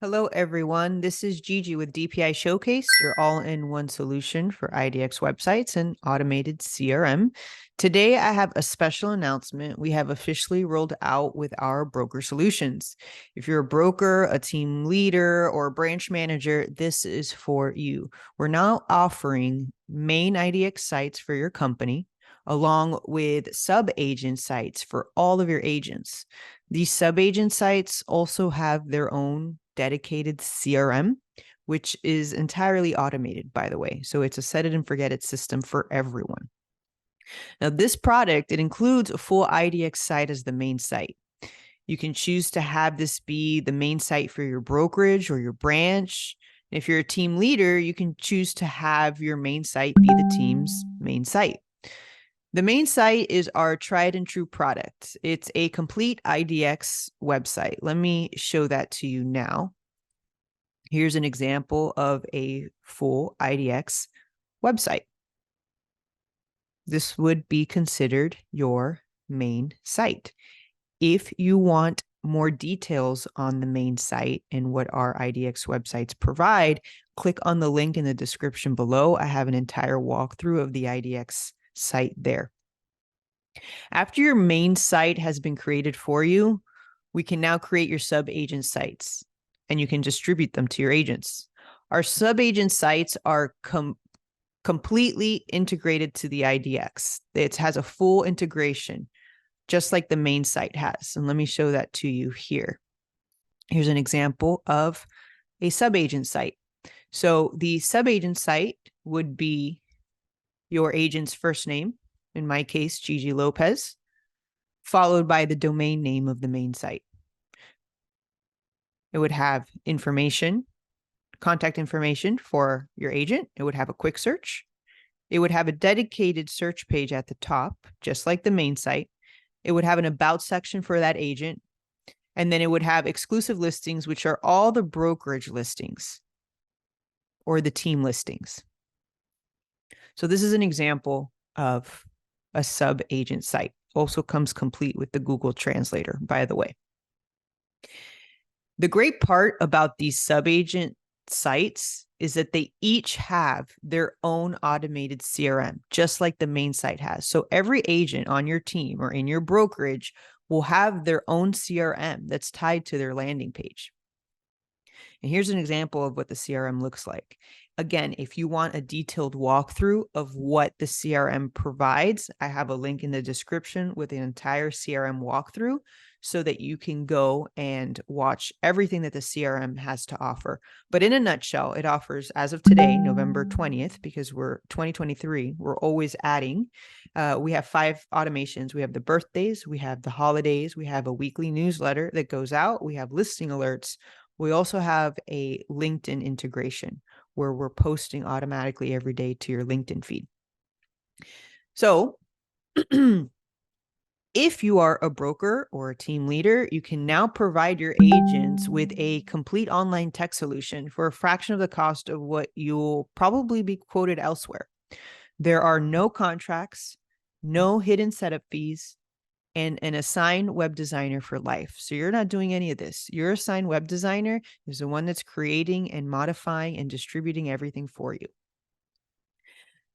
Hello, everyone. This is Gigi with DPI Showcase, your all-in-one solution for IDX websites and automated CRM. Today, I have a special announcement. We have officially rolled out with our broker solutions. If you're a broker, a team leader, or a branch manager, this is for you. We're now offering main IDX sites for your company, along with sub-agent sites for all of your agents. These sub-agent sites also have their own dedicated CRM, which is entirely automated, by the way. So it's a set it and forget it system for everyone. Now, this product, it includes a full IDX site as the main site. You can choose to have this be the main site for your brokerage or your branch. If you're a team leader, you can choose to have your main site be the team's main site. The main site is our tried and true product. It's a complete IDX website. Let me show that to you now. Here's an example of a full IDX website. This would be considered your main site. If you want more details on the main site and what our IDX websites provide, click on the link in the description below. I have an entire walkthrough of the IDX site there. After your main site has been created for you, we can now create your sub-agent sites and you can distribute them to your agents. Our sub-agent sites are completely integrated to the IDX. It has a full integration, just like the main site has. And let me show that to you here. Here's an example of a sub-agent site. So the sub-agent site would be your agent's first name, in my case, Gigi Lopez, followed by the domain name of the main site. It would have information, contact information for your agent. It would have a quick search. It would have a dedicated search page at the top, just like the main site. It would have an about section for that agent. And then it would have exclusive listings, which are all the brokerage listings or the team listings. So this is an example of a sub-agent site. Also comes complete with the Google Translator, by the way. The great part about these sub-agent sites is that they each have their own automated CRM, just like the main site has. So every agent on your team or in your brokerage will have their own CRM that's tied to their landing page. And here's an example of what the CRM looks like. Again, if you want a detailed walkthrough of what the CRM provides, I have a link in the description with the entire CRM walkthrough so that you can go and watch everything that the CRM has to offer. But in a nutshell, it offers, as of today, November 20th, because we're 2023, we're always adding. We have 5 automations. We have the birthdays, we have the holidays, we have a weekly newsletter that goes out, we have listing alerts. We also have a LinkedIn integration where we're posting automatically every day to your LinkedIn feed. So if you are a broker or a team leader, you can now provide your agents with a complete online tech solution for a fraction of the cost of what you'll probably be quoted elsewhere. There are no contracts, no hidden setup fees, and an assigned web designer for life. So you're not doing any of this. Your assigned web designer is the one that's creating and modifying and distributing everything for you.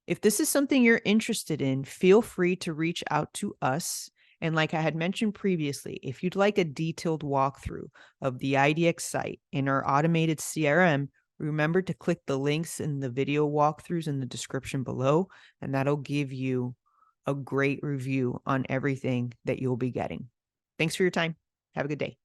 If this is something you're interested in, feel free to reach out to us. And like I had mentioned previously, if you'd like a detailed walkthrough of the IDX site in our automated CRM, remember to click the links in the video walkthroughs in the description below, and that'll give you a great review on everything that you'll be getting. Thanks for your time. Have a good day.